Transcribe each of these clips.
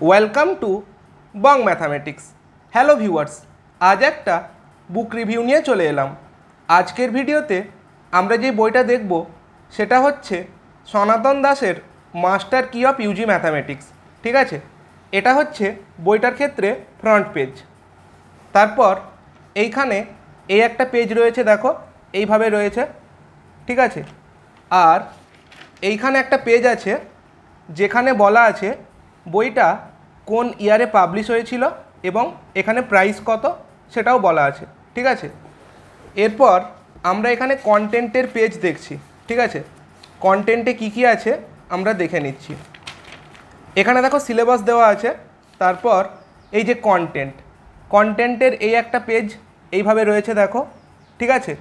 Welcome to Bong mathematics. Hello viewers, আজ একটা বুক review নিয়ে চলে এলাম। আজকের ভিডিওতে আমরা যে বইটা দেখব সেটা হচ্ছে সনাতন দাসের মাস্টার কি অফ ইউজি ম্যাথামেটিক্স। ঠিক আছে, এটা হচ্ছে বইটার ক্ষেত্রে ফ্রন্ট পেজ। তারপর এইখানে এই একটা পেজ রয়েছে, দেখো এইভাবে রয়েছে। ঠিক আছে, আর এইখানে একটা পেজ আছে যেখানে বলা আছে বইটা কোন ইয়ারে পাবলিশ হয়েছিল এবং এখানে প্রাইস কত সেটাও বলা আছে। ঠিক আছে, এরপর আমরা এখানে কন্টেন্টের পেজ দেখছি। ঠিক আছে, কন্টেন্টে কি কি আছে আমরা দেখে নিচ্ছি। এখানে দেখো সিলেবাস দেওয়া আছে, তারপর এই যে কন্টেন্টের এই একটা পেজ এইভাবে রয়েছে, দেখো। ঠিক আছে,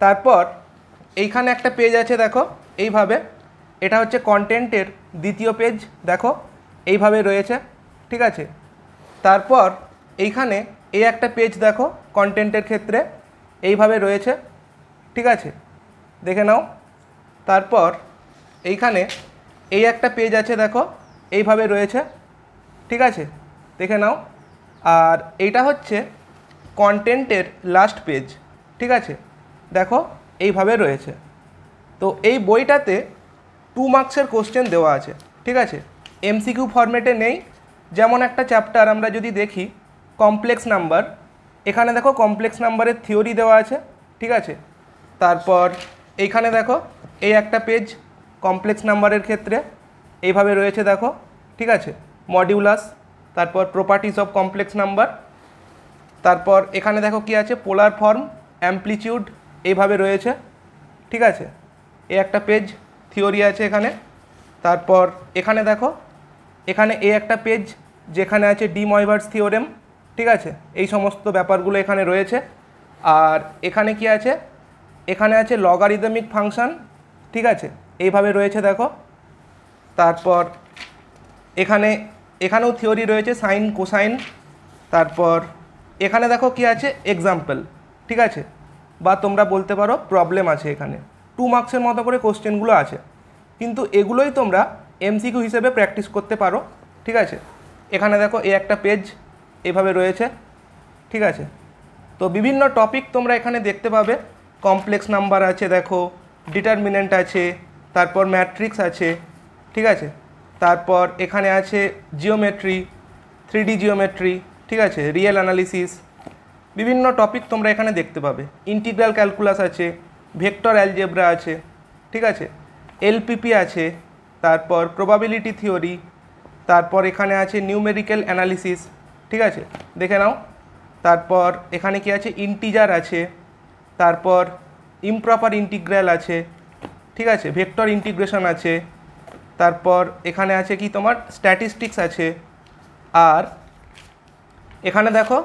তারপর এইখানে একটা পেজ আছে, দেখো এইভাবে, এটা হচ্ছে কন্টেন্টের দ্বিতীয় পেজ, দেখো এইভাবে রয়েছে। ঠিক আছে, তারপর এইখানে এই একটা পেজ দেখো কন্টেন্টের ক্ষেত্রে এইভাবে রয়েছে। ঠিক আছে, দেখে নাও। তারপর এইখানে এই একটা পেজ আছে, দেখো এইভাবে রয়েছে। ঠিক আছে, দেখে নাও। আর এইটা হচ্ছে কন্টেন্টের লাস্ট পেজ। ঠিক আছে, দেখো এইভাবে রয়েছে। তো এই বইটাতে 2 মার্কসের কোশ্চেন দেওয়া আছে। ঠিক আছে, এমসিকিউ ফরম্যাটে নেই। যেমন একটা চ্যাপ্টার আমরা যদি দেখি কমপ্লেক্স নাম্বার, এখানে দেখো কমপ্লেক্স নাম্বারের থিওরি দেওয়া আছে। ঠিক আছে, তারপর এইখানে দেখো এই একটা পেজ কমপ্লেক্স নাম্বারের ক্ষেত্রে এইভাবে রয়েছে, দেখো। ঠিক আছে, মডিউলাস, তারপর প্রপার্টিজ অফ কমপ্লেক্স নাম্বার, তারপর এখানে দেখো কি আছে পোলার ফর্ম, অ্যামপ্লিটিউড এইভাবে রয়েছে। ঠিক আছে, এই একটা পেজ থিওরি আছে এখানে। তারপর এখানে দেখো এখানে এই একটা পেজ যেখানে আছে ডি ময়ভার্স থিওরেম। ঠিক আছে, এই সমস্ত ব্যাপারগুলো এখানে রয়েছে। আর এখানে কি আছে, এখানে আছে লগারিদমিক ফাংশন। ঠিক আছে, এইভাবে রয়েছে, দেখো। তারপর এখানেও থিওরি রয়েছে সাইন কোসাইন। তারপর এখানে দেখো কি আছে এক্সাম্পল। ঠিক আছে, বা তোমরা বলতে পারো প্রবলেম আছে। এখানে 2 মার্কসের মতো করে কোশ্চেনগুলো আছে, কিন্তু এগুলোই তোমরা এমসিকিউ হিসেবে প্র্যাকটিস করতে পারো। ঠিক আছে, এখানে দেখো এই একটা পেজ এইভাবে রয়েছে। ঠিক আছে, তো বিভিন্ন টপিক তোমরা এখানে দেখতে পাবে। কমপ্লেক্স নাম্বার আছে, দেখো ডিটারমিনেন্ট আছে, তারপর ম্যাট্রিক্স আছে। ঠিক আছে, তারপর এখানে আছে জিওমেট্রি, 3D জিওমেট্রি। ঠিক আছে, রিয়েল অ্যানালিসিস, বিভিন্ন টপিক তোমরা এখানে দেখতে পাবে। ইন্টিগ্রাল ক্যালকুলাস আছে, ভেক্টর অ্যালজেব্রা আছে। ঠিক আছে, এলপিপি আছে, তারপর প্রবাবিলিটি থিওরি, তারপর এখানে আছে নিউমেরিক্যাল অ্যানালিসিস। ঠিক আছে, দেখে নাও। তারপর এখানে কি আছে ইন্টিজার আছে, তারপর ইমপ্রপার ইন্টিগ্রাল আছে। ঠিক আছে, ভেক্টর ইন্টিগ্রেশন আছে, তারপর এখানে আছে কি তোমার স্ট্যাটিস্টিক্স আছে। আর এখানে দেখো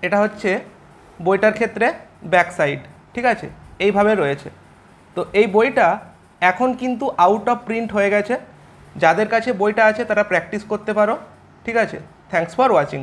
এটা হচ্ছে বইটার ক্ষেত্রে ব্যাক সাইড। ঠিক আছে, এইভাবে রয়েছে। তো এই বইটা এখন কিন্তু আউট অফ প্রিন্ট হয়ে গেছে। যাদের কাছে বইটা আছে তারা প্র্যাকটিস করতে পারো। ঠিক আছে, থ্যাঙ্কস ফর ওয়াচিং।